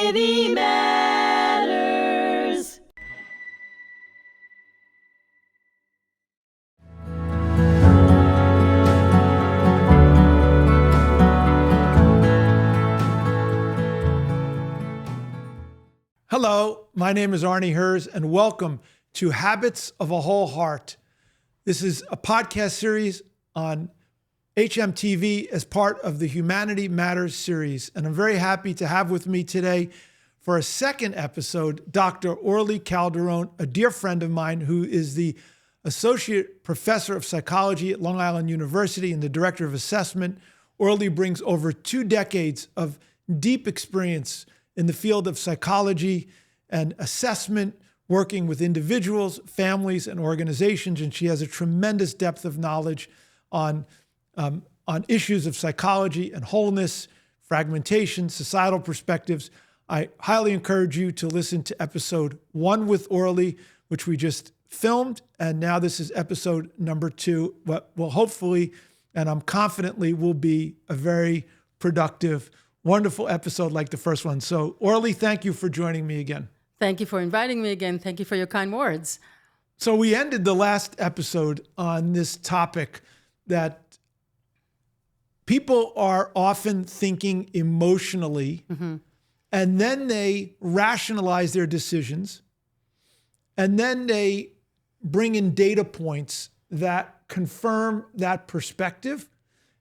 Society Matters. Hello, my name is Arnie Herz, and welcome to Habits of a Whole Heart. This is a podcast series on hmTv as part of the Humanity Matters series. And I'm very happy to have with me today for a second episode, Dr. Orly Calderon, a dear friend of mine who is the Associate Professor of Psychology at Long Island University and the Director of Assessment. Orly brings over 2 decades of deep experience in the field of psychology and assessment, working with individuals, families, and organizations. And she has a tremendous depth of knowledge on issues of psychology and wholeness, fragmentation, societal perspectives. I highly encourage you to listen to episode 1 with Orly, which we just filmed. And now this is episode number 2, what will hopefully, and I'm confidently, will be a very productive, wonderful episode like the first one. So Orly, thank you for joining me again. Thank you for inviting me again. Thank you for your kind words. So we ended the last episode on this topic that people are often thinking emotionally, and then they rationalize their decisions, and then they bring in data points that confirm that perspective,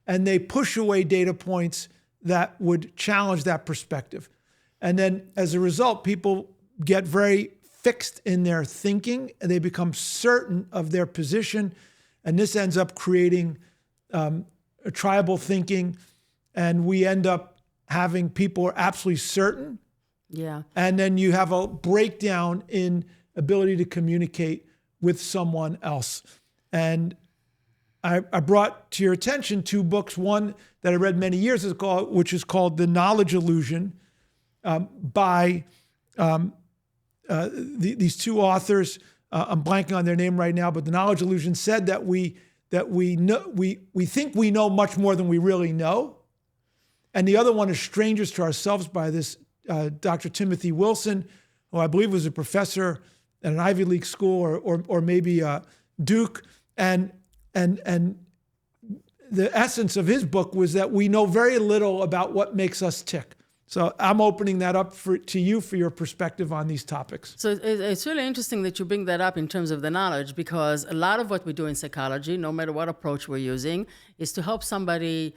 and they push away data points that would challenge that perspective. And then as a result, people get very fixed in their thinking and they become certain of their position. And this ends up creating a tribal thinking. And we end up having people who are absolutely certain. Yeah. And then you have a breakdown in ability to communicate with someone else. And I brought to your attention 2 books, one that I read many years ago, which is called The Knowledge Illusion by these 2 authors. I'm blanking on their name right now, but The Knowledge Illusion said that we think we know much more than we really know. And the other one is Strangers to Ourselves by this Dr. Timothy Wilson, who I believe was a professor at an Ivy League school or maybe Duke. And the essence of his book was that we know very little about what makes us tick. So I'm opening that up to you for your perspective on these topics. So it's really interesting that you bring that up in terms of the knowledge, because a lot of what we do in psychology, no matter what approach we're using, is to help somebody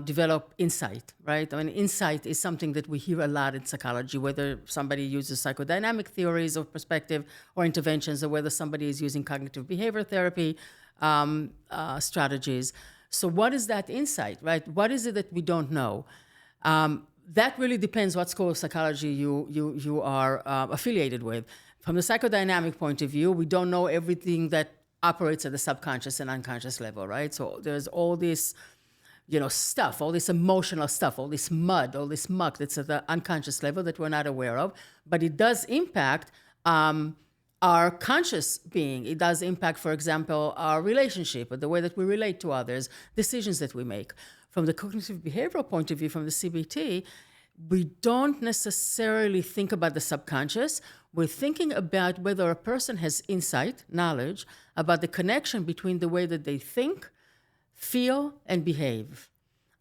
develop insight, right? I mean, insight is something that we hear a lot in psychology, whether somebody uses psychodynamic theories of perspective or interventions, or whether somebody is using cognitive behavior therapy strategies. So what is that insight, right? What is it that we don't know? That really depends what school of psychology you are affiliated with. From the psychodynamic point of view, we don't know everything that operates at the subconscious and unconscious level, right? So there's all this, stuff, all this emotional stuff, all this mud, all this muck that's at the unconscious level that we're not aware of, but it does impact our conscious being. It does impact, for example, our relationship, or the way that we relate to others, decisions that we make. From the cognitive behavioral point of view, from the CBT, we don't necessarily think about the subconscious. We're thinking about whether a person has insight, knowledge, about the connection between the way that they think, feel, and behave,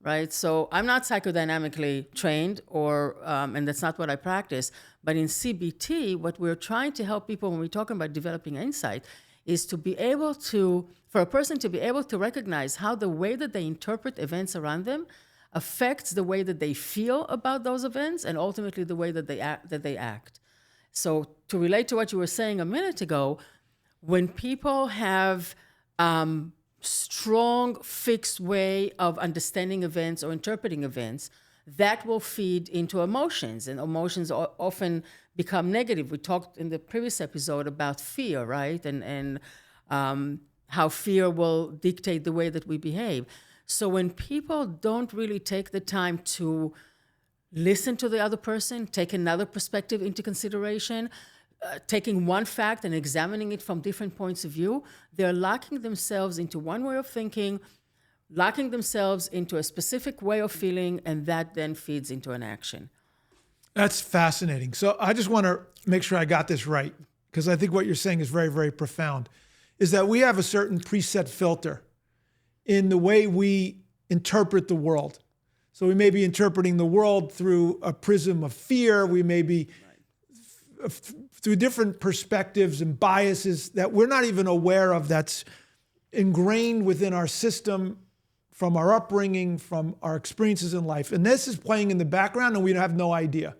right? So I'm not psychodynamically trained, and that's not what I practice. But in CBT, what we're trying to help people when we're talking about developing insight is to be able to, for a person to be able to recognize how the way that they interpret events around them affects the way that they feel about those events and ultimately the way that they act. So to relate to what you were saying a minute ago, when people have strong, fixed way of understanding events or interpreting events, that will feed into emotions, and emotions often become negative. We talked in the previous episode about fear, right? And how fear will dictate the way that we behave. So when people don't really take the time to listen to the other person, take another perspective into consideration, taking one fact and examining it from different points of view, they're locking themselves into one way of thinking, locking themselves into a specific way of feeling, and that then feeds into an action. That's fascinating. So I just want to make sure I got this right, because I think what you're saying is very, very profound, is that we have a certain preset filter in the way we interpret the world. So we may be interpreting the world through a prism of fear. We may be through different perspectives and biases that we're not even aware of, that's ingrained within our system from our upbringing, from our experiences in life. And this is playing in the background and we have no idea.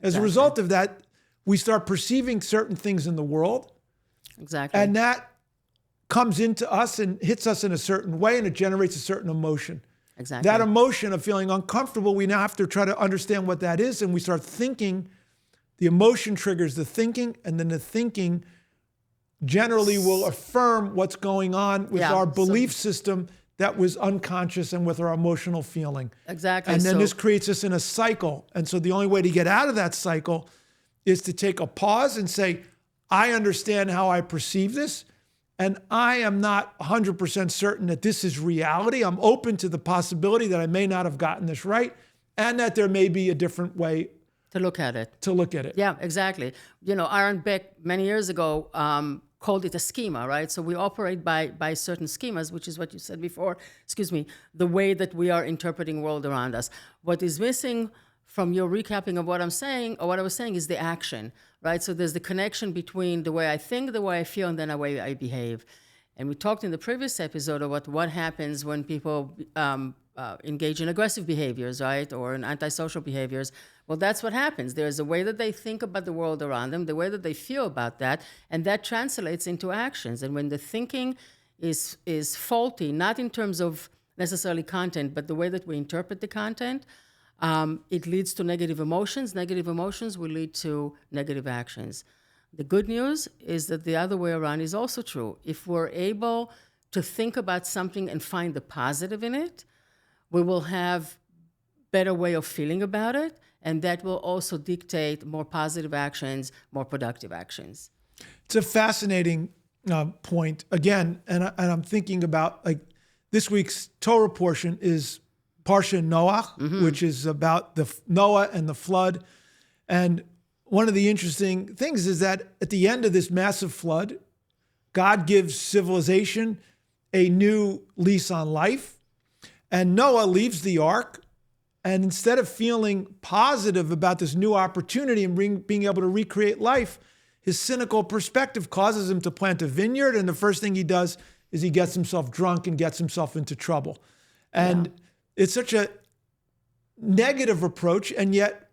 As a result of that, we start perceiving certain things in the world. Exactly. And that comes into us and hits us in a certain way, and it generates a certain emotion. Exactly. That emotion of feeling uncomfortable, we now have to try to understand what that is, and we start thinking. The emotion triggers the thinking, and then the thinking generally will affirm what's going on with our belief system that was unconscious and with our emotional feeling. Exactly. And then this creates us in a cycle. And so the only way to get out of that cycle is to take a pause and say, I understand how I perceive this, and I am not 100% certain that this is reality. I'm open to the possibility that I may not have gotten this right, and that there may be a different way to look at it. Yeah, exactly. You know, Aaron Beck many years ago called it a schema, right? So we operate by certain schemas, which is what you said before, the way that we are interpreting world around us. What is missing from your recapping of what I'm saying, or what I was saying, is the action, right? So there's the connection between the way I think, the way I feel, and then the way I behave. And we talked in the previous episode about what happens when people engage in aggressive behaviors, right? Or in antisocial behaviors. Well, that's what happens. There's a way that they think about the world around them, the way that they feel about that, and that translates into actions. And when the thinking is faulty, not in terms of necessarily content, but the way that we interpret the content, it leads to negative emotions. Negative emotions will lead to negative actions. The good news is that the other way around is also true. If we're able to think about something and find the positive in it, we will have better way of feeling about it, and that will also dictate more positive actions, more productive actions. It's a fascinating point. Again, and I'm thinking about, like, this week's Torah portion is Parsha Noah, which is about Noah and the flood. And one of the interesting things is that at the end of this massive flood, God gives civilization a new lease on life. And Noah leaves the ark, and instead of feeling positive about this new opportunity and being able to recreate life, his cynical perspective causes him to plant a vineyard, and the first thing he does is he gets himself drunk and gets himself into trouble. And it's such a negative approach, and yet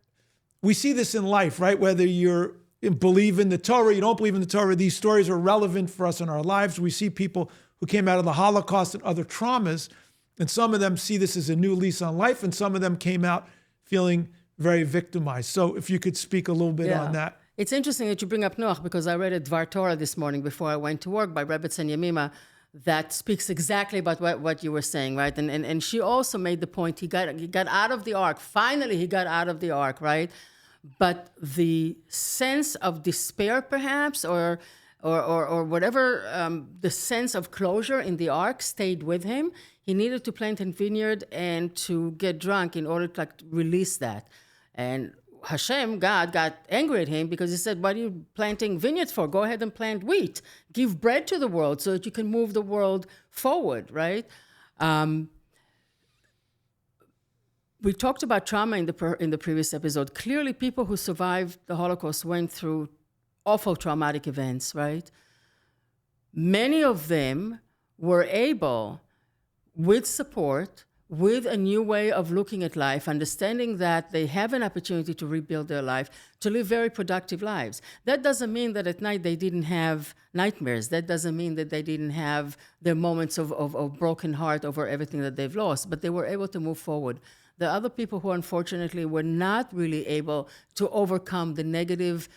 we see this in life, right? Whether you believe in the Torah, you don't believe in the Torah, these stories are relevant for us in our lives. We see people who came out of the Holocaust and other traumas, and some of them see this as a new lease on life, and some of them came out feeling very victimized. So if you could speak a little bit on that. It's interesting that you bring up Noach, because I read a Dvar Torah this morning before I went to work by Rebbetzin Yemima that speaks exactly about what you were saying, right? And she also made the point, he got out of the ark. Finally, he got out of the ark, right? But the sense of despair, perhaps, or whatever, the sense of closure in the ark stayed with him. He needed to plant a vineyard and to get drunk in order to release that. And Hashem, God, got angry at him because he said, what are you planting vineyards for? Go ahead and plant wheat. Give bread to the world so that you can move the world forward, right? We talked about trauma in the previous episode. Clearly, people who survived the Holocaust went through awful traumatic events, right? Many of them were able, with support, with a new way of looking at life, understanding that they have an opportunity to rebuild their life, to live very productive lives. That doesn't mean that at night they didn't have nightmares. That doesn't mean that they didn't have their moments of broken heart over everything that they've lost, but they were able to move forward. There are other people who unfortunately were not really able to overcome the negative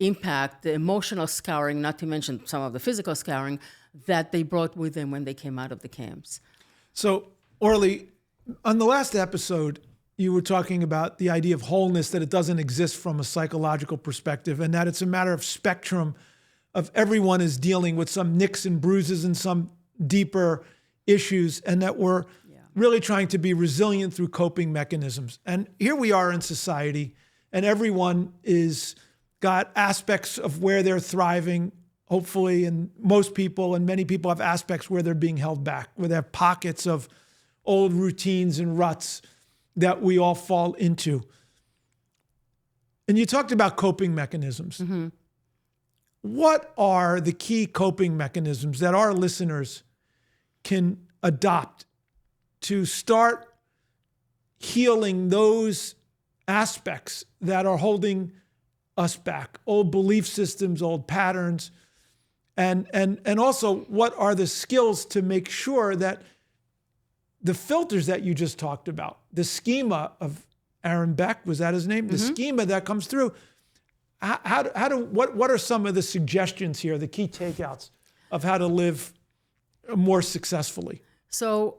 impact, the emotional scouring, not to mention some of the physical scouring that they brought with them when they came out of the camps. So, Orly, on the last episode, you were talking about the idea of wholeness, that it doesn't exist from a psychological perspective, and that it's a matter of spectrum of everyone is dealing with some nicks and bruises and some deeper issues, and that we're really trying to be resilient through coping mechanisms. And here we are in society, and everyone is got aspects of where they're thriving, hopefully, and most people and many people have aspects where they're being held back, where they have pockets of old routines and ruts that we all fall into. And you talked about coping mechanisms. Mm-hmm. What are the key coping mechanisms that our listeners can adopt to start healing those aspects that are holding us back, old belief systems, old patterns, and also what are the skills to make sure that the filters that you just talked about, the schema of Aaron Beck, was that his name? The schema that comes through. What are some of the suggestions here, the key takeouts of how to live more successfully? So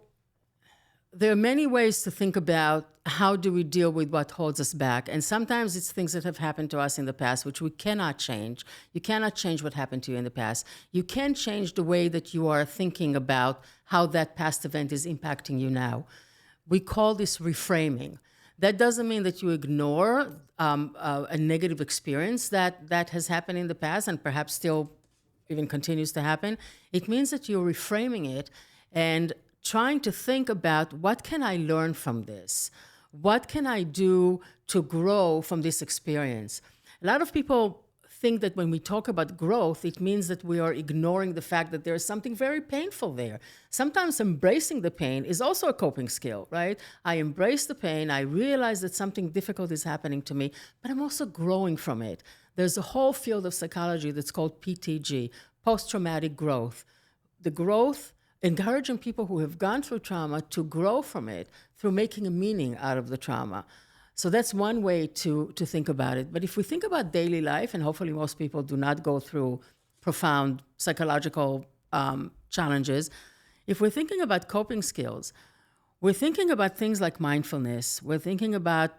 there are many ways to think about how do we deal with what holds us back. And sometimes it's things that have happened to us in the past, which we cannot change. You cannot change what happened to you in the past. You can change the way that you are thinking about how that past event is impacting you now. We call this reframing. That doesn't mean that you ignore a negative experience that has happened in the past and perhaps still even continues to happen. It means that you're reframing it and trying to think about, what can I learn from this? What can I do to grow from this experience? A lot of people think that when we talk about growth, it means that we are ignoring the fact that there is something very painful there. Sometimes embracing the pain is also a coping skill, right? I embrace the pain, I realize that something difficult is happening to me, but I'm also growing from it. There's a whole field of psychology that's called PTG, post-traumatic growth. The growth, encouraging people who have gone through trauma to grow from it through making a meaning out of the trauma. So that's one way to think about it. But if we think about daily life, and hopefully most people do not go through profound psychological challenges, if we're thinking about coping skills, we're thinking about things like mindfulness. We're thinking about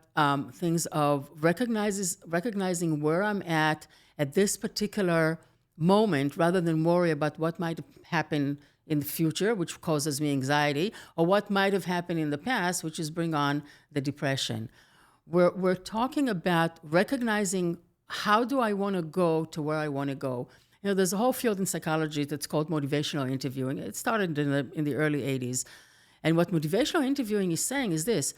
things of recognizing where I'm at this particular moment, rather than worry about what might happen in the future, which causes me anxiety, or what might have happened in the past, which is bring on the depression. We're talking about recognizing, how do I want to go to where I want to go? You know, there's a whole field in psychology that's called motivational interviewing. It started in the early 80s. And what motivational interviewing is saying is this: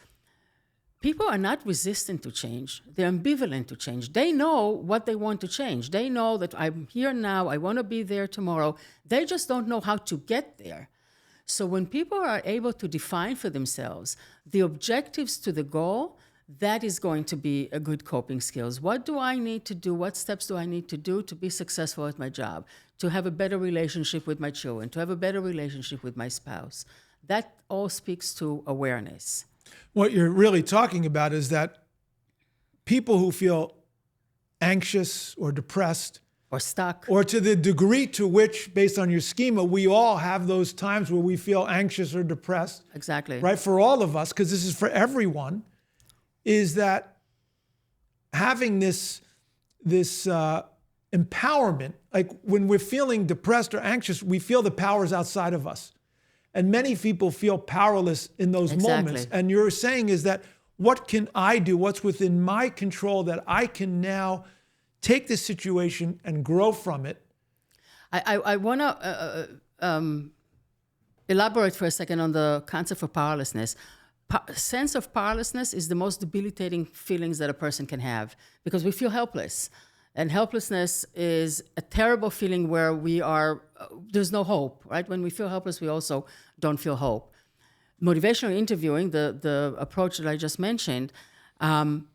people are not resistant to change. They're ambivalent to change. They know what they want to change. They know that I'm here now, I want to be there tomorrow. They just don't know how to get there. So when people are able to define for themselves the objectives to the goal, that is going to be a good coping skills. What do I need to do? What steps do I need to do to be successful at my job, to have a better relationship with my children, to have a better relationship with my spouse? That all speaks to awareness. What you're really talking about is that people who feel anxious or depressed or stuck, or to the degree to which, based on your schema, we all have those times where we feel anxious or depressed. Exactly. Right? For all of us, because this is for everyone, is that having this empowerment, like when we're feeling depressed or anxious, we feel the powers outside of us. And many people feel powerless in those moments. And you're saying is that, what can I do? What's within my control that I can now take this situation and grow from it? I want to elaborate for a second on the concept of powerlessness. Sense of powerlessness is the most debilitating feelings that a person can have, because we feel helpless. And helplessness is a terrible feeling where there's no hope, right? When we feel helpless, we also don't feel hope. Motivational interviewing, the approach that I just mentioned,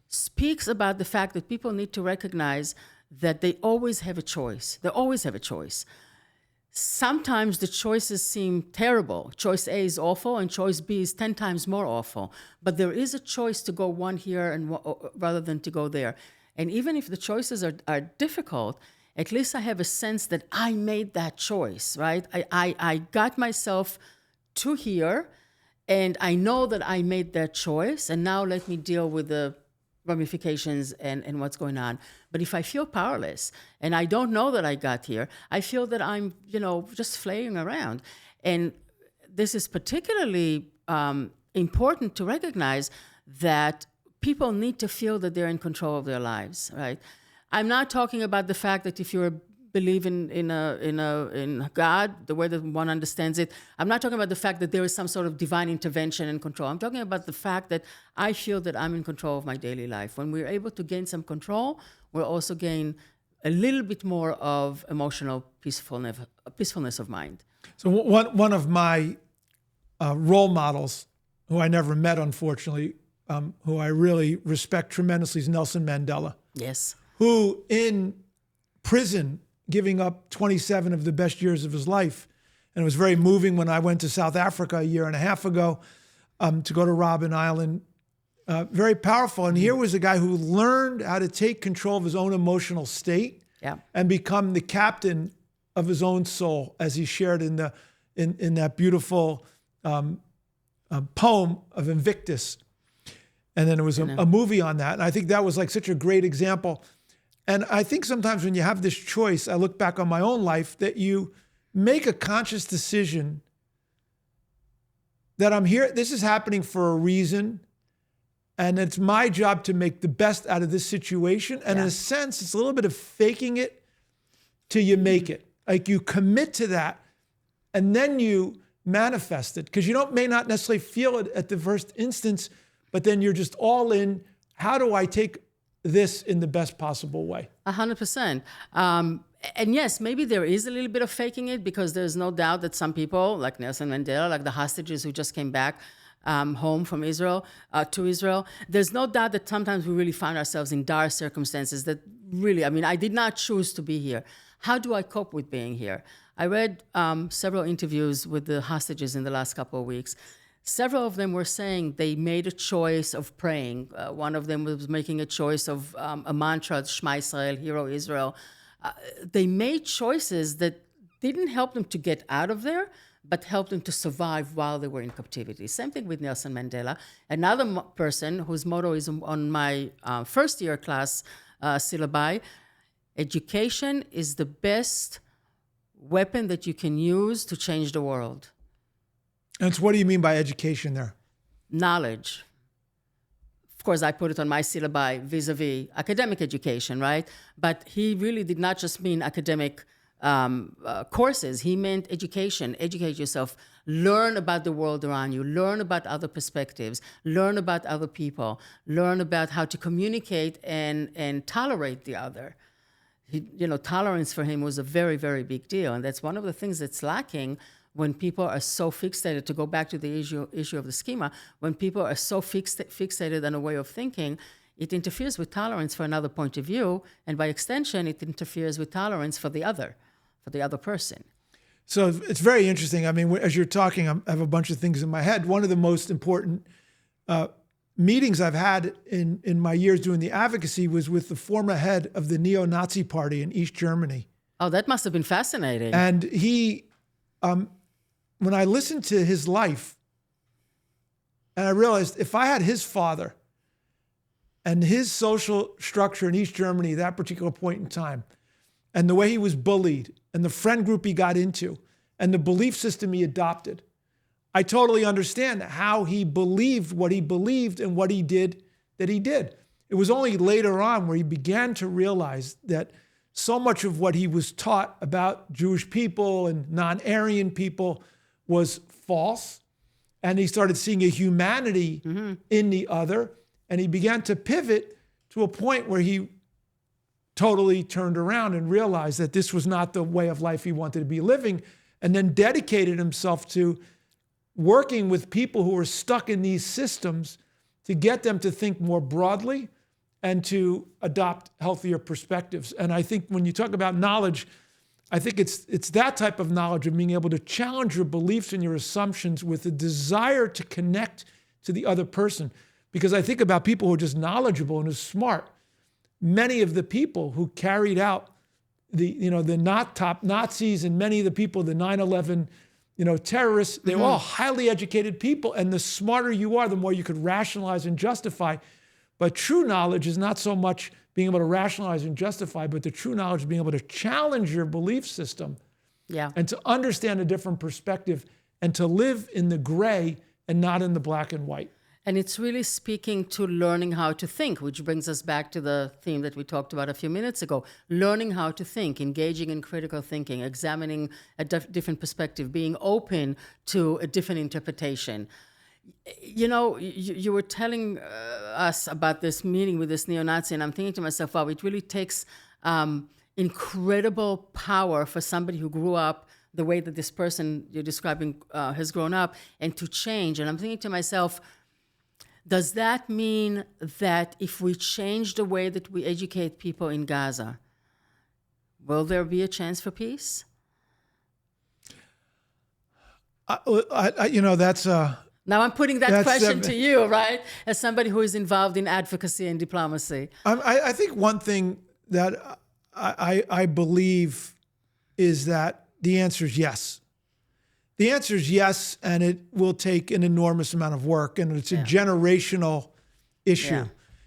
speaks about the fact that people need to recognize that they always have a choice. They always have a choice. Sometimes the choices seem terrible. Choice A is awful and choice B is 10 times more awful. But there is a choice to go one here rather than to go there. And even if the choices are difficult, at least I have a sense that I made that choice, right? I got myself to here, and I know that I made that choice, and now let me deal with the ramifications and what's going on. But if I feel powerless and I don't know that I got here, I feel that I'm, just flaying around. And this is particularly important to recognize that people need to feel that they're in control of their lives, right? I'm not talking about the fact that if you believe in God, the way that one understands it, I'm not talking about the fact that there is some sort of divine intervention and control. I'm talking about the fact that I feel that I'm in control of my daily life. When we're able to gain some control, we'll also gain a little bit more of emotional peacefulness of mind. So one of my role models, who I never met, unfortunately, who I really respect tremendously, is Nelson Mandela. Yes. Who in prison, giving up 27 of the best years of his life. And it was very moving when I went to South Africa a year and a half ago to go to Robben Island. Very powerful. And here was a guy who learned how to take control of his own emotional state and become the captain of his own soul, as he shared in that beautiful poem of Invictus. And then there was a movie on that. And I think that was like such a great example. And I think sometimes when you have this choice, I look back on my own life, that you make a conscious decision that I'm here, this is happening for a reason, and it's my job to make the best out of this situation. And in a sense, it's a little bit of faking it till you make it. Like you commit to that, and then you manifest it. Because you may not necessarily feel it at the first instance, but then you're just all in. How do I take this in the best possible way? 100%. And yes, maybe there is a little bit of faking it, because there's no doubt that some people, like Nelson Mandela, like the hostages who just came back home from Israel, to Israel, there's no doubt that sometimes we really find ourselves in dire circumstances that really, I did not choose to be here. How do I cope with being here? I read several interviews with the hostages in the last couple of weeks. Several of them were saying they made a choice of praying. One of them was making a choice of a mantra, Shema Israel, Hero Israel. They made choices that didn't help them to get out of there, but helped them to survive while they were in captivity. Same thing with Nelson Mandela. Another person whose motto is on my first year class syllabi: education is the best weapon that you can use to change the world. And so what do you mean by education there? Knowledge. Of course, I put it on my syllabi vis-a-vis academic education, right? But he really did not just mean academic courses. He meant education. Educate yourself. Learn about the world around you. Learn about other perspectives. Learn about other people. Learn about how to communicate and tolerate the other. Tolerance for him was a very, very big deal. And that's one of the things that's lacking when people are so fixated, to go back to the issue of the schema, when people are so fixated on a way of thinking, it interferes with tolerance for another point of view, and by extension, it interferes with tolerance for the other person. So it's very interesting. As you're talking, I have a bunch of things in my head. One of the most important meetings I've had in my years doing the advocacy was with the former head of the neo-Nazi party in East Germany. Oh, that must have been fascinating. And he... when I listened to his life, and I realized if I had his father and his social structure in East Germany at that particular point in time, and the way he was bullied, and the friend group he got into, and the belief system he adopted, I totally understand how he believed what he believed and what he did that he did. It was only later on where he began to realize that so much of what he was taught about Jewish people and non-Aryan people was false. And he started seeing a humanity in the other. And he began to pivot to a point where he totally turned around and realized that this was not the way of life he wanted to be living, and then dedicated himself to working with people who were stuck in these systems to get them to think more broadly and to adopt healthier perspectives. And I think when you talk about knowledge, I think it's that type of knowledge of being able to challenge your beliefs and your assumptions with a desire to connect to the other person. Because I think about people who are just knowledgeable and are smart. Many of the people who carried out the not top Nazis and many of the people, the 9/11 terrorists, they were all highly educated people. And the smarter you are, the more you could rationalize and justify. But true knowledge is not so much being able to rationalize and justify, but the true knowledge is being able to challenge your belief system and to understand a different perspective and to live in the gray and not in the black and white. And it's really speaking to learning how to think, which brings us back to the theme that we talked about a few minutes ago. Learning how to think, engaging in critical thinking, examining a different perspective, being open to a different interpretation. You know, you were telling us about this meeting with this neo-Nazi, and I'm thinking to myself, wow, it really takes incredible power for somebody who grew up the way that this person you're describing has grown up, and to change. And I'm thinking to myself, does that mean that if we change the way that we educate people in Gaza, will there be a chance for peace? You know, that's now I'm putting that question to you, right? As somebody who is involved in advocacy and diplomacy. I think one thing that I believe is that the answer is yes. The answer is yes, and it will take an enormous amount of work, and it's a generational issue.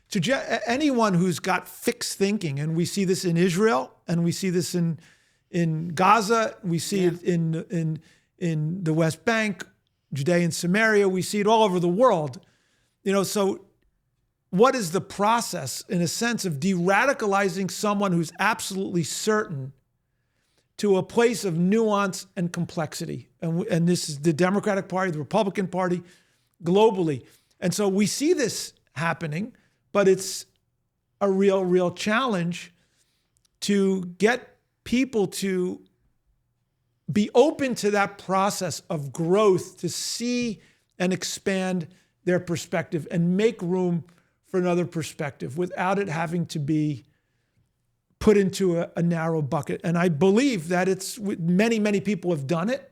To anyone who's got fixed thinking, and we see this in Israel, and we see this in Gaza, we see it in the West Bank, Judea and Samaria, we see it all over the world. You know, so what is the process, in a sense, of de-radicalizing someone who's absolutely certain to a place of nuance and complexity? And this is the Democratic Party, the Republican Party, globally. And so we see this happening, but it's a real challenge to get people to be open to that process of growth, to see and expand their perspective and make room for another perspective without it having to be put into a narrow bucket. And I believe that many people have done it,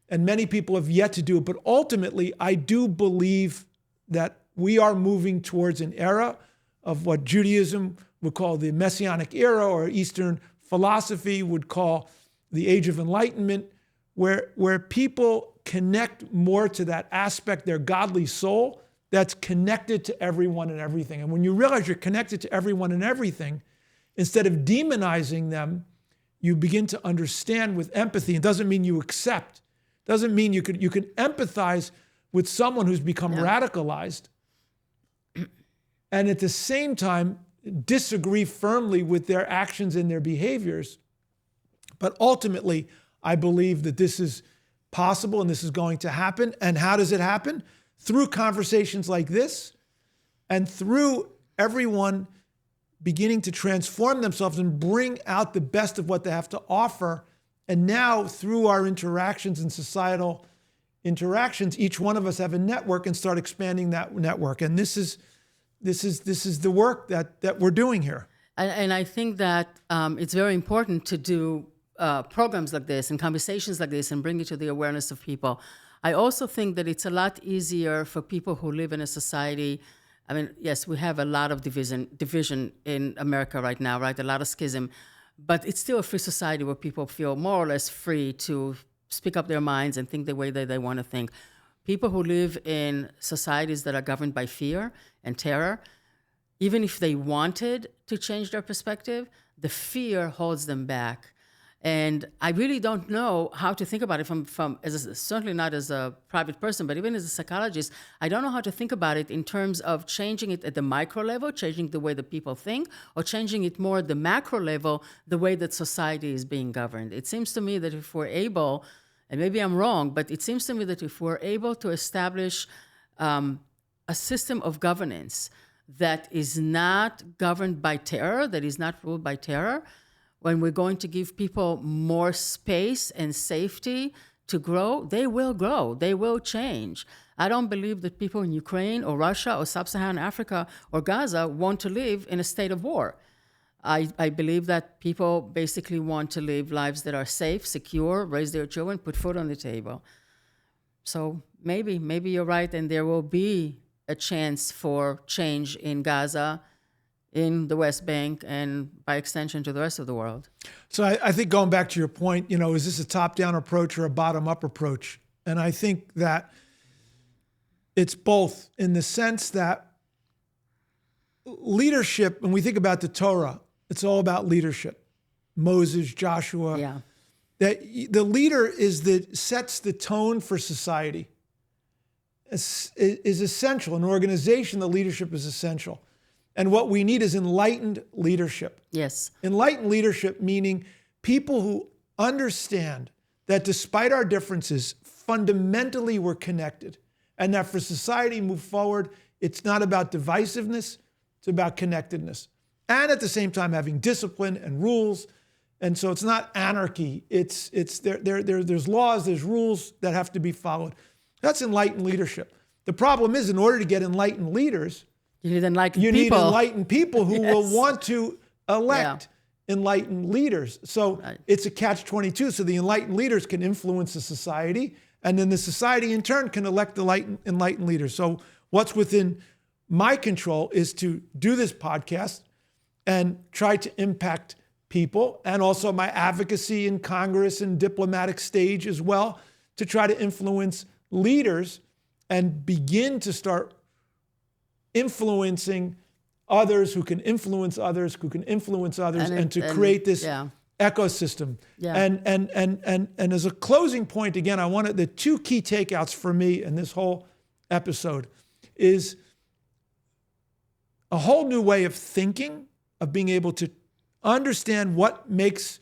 and many people have yet to do it. But ultimately, I do believe that we are moving towards an era of what Judaism would call the Messianic era, or Eastern philosophy would call the Age of Enlightenment, where people connect more to that aspect, their godly soul, that's connected to everyone and everything. And when you realize you're connected to everyone and everything, instead of demonizing them, you begin to understand with empathy. It doesn't mean you accept. It doesn't mean you can empathize with someone who's become radicalized, and at the same time disagree firmly with their actions and their behaviors. But ultimately, I believe that this is possible and this is going to happen. And how does it happen? Through conversations like this, and through everyone beginning to transform themselves and bring out the best of what they have to offer. And now, through our interactions and societal interactions, each one of us have a network and start expanding that network. And this is the work that we're doing here. And I think that it's very important to do programs like this and conversations like this and bring it to the awareness of people. I also think that it's a lot easier for people who live in a society. I mean, yes, we have a lot of division in America right now, right? A lot of schism, but it's still a free society where people feel more or less free to speak up their minds and think the way that they want to think. People who live in societies that are governed by fear and terror, even if they wanted to change their perspective, the fear holds them back. And I really don't know how to think about it certainly not as a private person, but even as a psychologist, I don't know how to think about it in terms of changing it at the micro level, changing the way that people think, or changing it more at the macro level, the way that society is being governed. It seems to me that if we're able, and maybe I'm wrong, but it seems to me that if we're able to establish a system of governance that is not governed by terror, that is not ruled by terror, when we're going to give people more space and safety to grow, they will change. I don't believe that people in Ukraine or Russia or Sub-Saharan Africa or Gaza want to live in a state of war. I believe that people basically want to live lives that are safe, secure, raise their children, put food on the table. So maybe you're right, and there will be a chance for change in Gaza, in the West Bank, and by extension to the rest of the world. So I think going back to your point, is this a top-down approach or a bottom-up approach? And I think that it's both, in the sense that leadership, when we think about the Torah, it's all about leadership. Moses, Joshua. That the leader sets the tone for society. is essential. In organization, the leadership is essential. And what we need is enlightened leadership. Yes. Enlightened leadership meaning people who understand that despite our differences, fundamentally we're connected. And that for society to move forward, it's not about divisiveness, it's about connectedness. And at the same time, having discipline and rules. And so it's not anarchy. There's laws, there's rules that have to be followed. That's enlightened leadership. The problem is, in order to get enlightened leaders, you need enlightened you people. need enlightened people who will want to elect enlightened leaders. So it's a catch-22. So the enlightened leaders can influence the society, and then the society in turn can elect the enlightened leaders. So what's within my control is to do this podcast and try to impact people, and also my advocacy in Congress and diplomatic stage as well, to try to influence leaders and begin to start influencing others who can influence others, who can influence others, and to create this ecosystem. Yeah. And as a closing point, again, the two key takeouts for me in this whole episode is a whole new way of thinking, of being able to understand what makes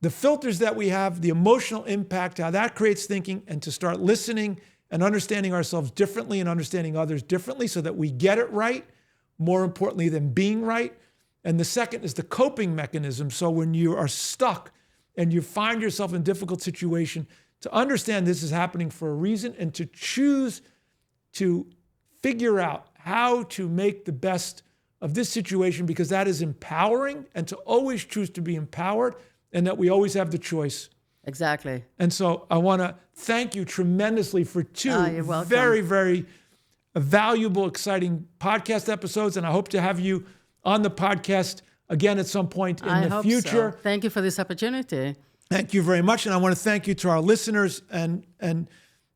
the filters that we have, the emotional impact, how that creates thinking, and to start listening and understanding ourselves differently and understanding others differently so that we get it right, more importantly than being right. And the second is the coping mechanism. So when you are stuck and you find yourself in a difficult situation, to understand this is happening for a reason and to choose to figure out how to make the best of this situation, because that is empowering, and to always choose to be empowered, and that we always have the choice. Exactly. And so I want to thank you tremendously for two You're welcome. very, very valuable, exciting podcast episodes. And I hope to have you on the podcast again at some point in the future. So. Thank you for this opportunity. Thank you very much. And I want to thank you to our listeners. And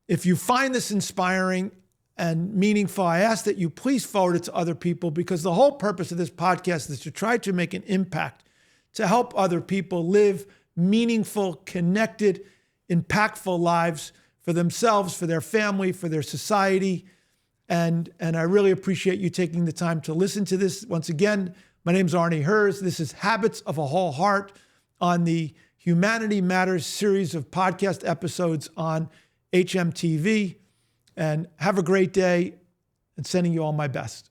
if you find this inspiring and meaningful, I ask that you please forward it to other people, because the whole purpose of this podcast is to try to make an impact, to help other people live meaningful, connected, impactful lives for themselves, for their family, for their society. And I really appreciate you taking the time to listen to this. Once again, my name is Arnie Herz. This is Habits of a Whole Heart on the Humanity Matters series of podcast episodes on hmTV. And have a great day, and sending you all my best.